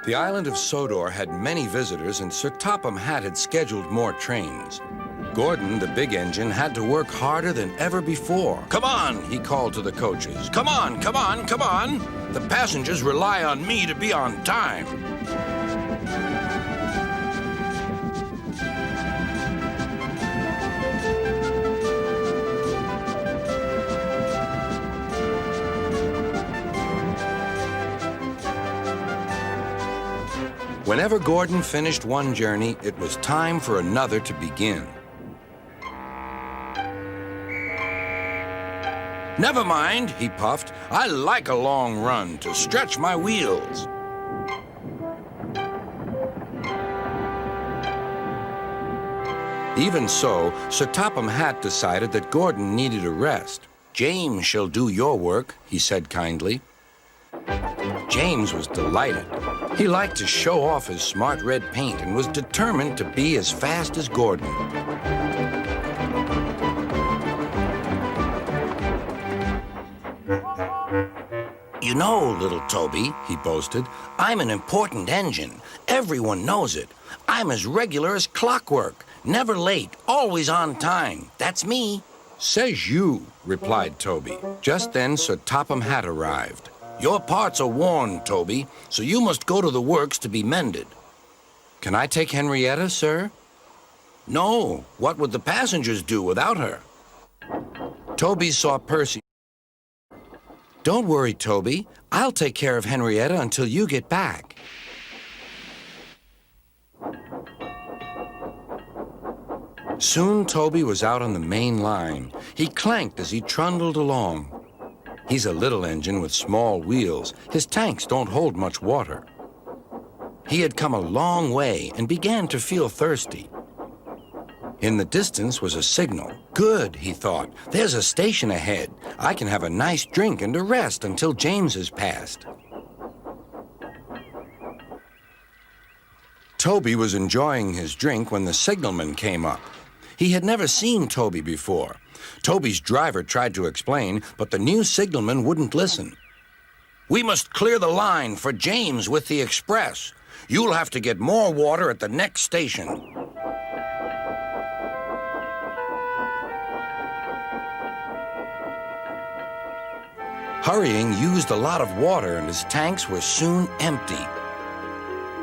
The island of Sodor had many visitors, and Sir Topham Hatt had scheduled more trains. Gordon, the big engine, had to work harder than ever before. "Come on," he called to the coaches. "Come on, come on, come on. The passengers rely on me to be on time." Whenever Gordon finished one journey, it was time for another to begin. "Never mind," he puffed. "I like a long run to stretch my wheels." Even so, Sir Topham Hatt decided that Gordon needed a rest. "James shall do your work," he said kindly. James was delighted. He liked to show off his smart red paint and was determined to be as fast as Gordon. "You know, little Toby," he boasted, "I'm an important engine. Everyone knows it. I'm as regular as clockwork, never late, always on time. That's me." "Says you," replied Toby. Just then, Sir Topham Hatt arrived. "Your parts are worn, Toby, so you must go to the works to be mended." "Can I take Henrietta, sir?" "No. What would the passengers do without her?" Toby saw Percy. "Don't worry, Toby. I'll take care of Henrietta until you get back." Soon Toby was out on the main line. He clanked as he trundled along. He's a little engine with small wheels. His tanks don't hold much water. He had come a long way and began to feel thirsty. In the distance was a signal. "Good," he thought. "There's a station ahead. I can have a nice drink and a rest until James has passed." Toby was enjoying his drink when the signalman came up. He had never seen Toby before. Toby's driver tried to explain, but the new signalman wouldn't listen. "We must clear the line for James with the express. You'll have to get more water at the next station." Hurrying used a lot of water, and his tanks were soon empty.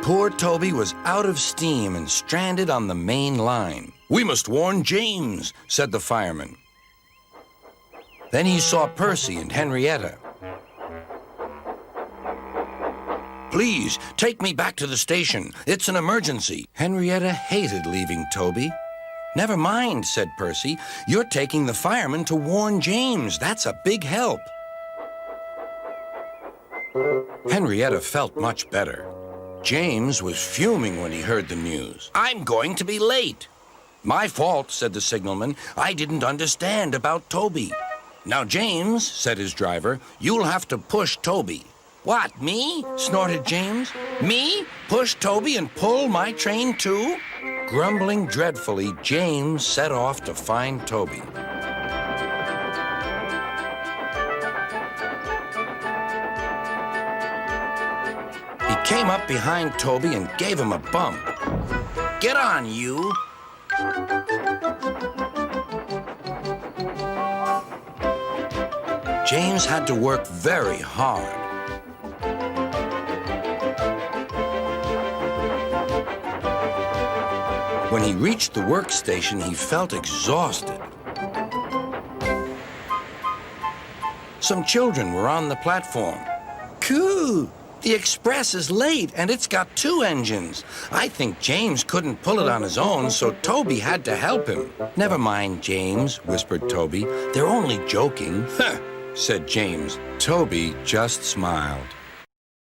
Poor Toby was out of steam and stranded on the main line. "We must warn James," said the fireman. Then he saw Percy and Henrietta. "Please, take me back to the station. It's an emergency." Henrietta hated leaving Toby. "Never mind," said Percy. "You're taking the fireman to warn James. That's a big help." Henrietta felt much better. James was fuming when he heard the news. "I'm going to be late." "My fault," said the signalman. "I didn't understand about Toby." "Now, James," said his driver, "you'll have to push Toby." "What, me?" snorted James. "Me? Push Toby and pull my train too?" Grumbling dreadfully, James set off to find Toby. He came up behind Toby and gave him a bump. "Get on, you!" James had to work very hard. When he reached the workstation, he felt exhausted. Some children were on the platform. "Coo! The express is late, and it's got 2 engines. I think James couldn't pull it on his own, so Toby had to help him." "Never mind, James," whispered Toby. "They're only joking." "Huh," said James. Toby just smiled.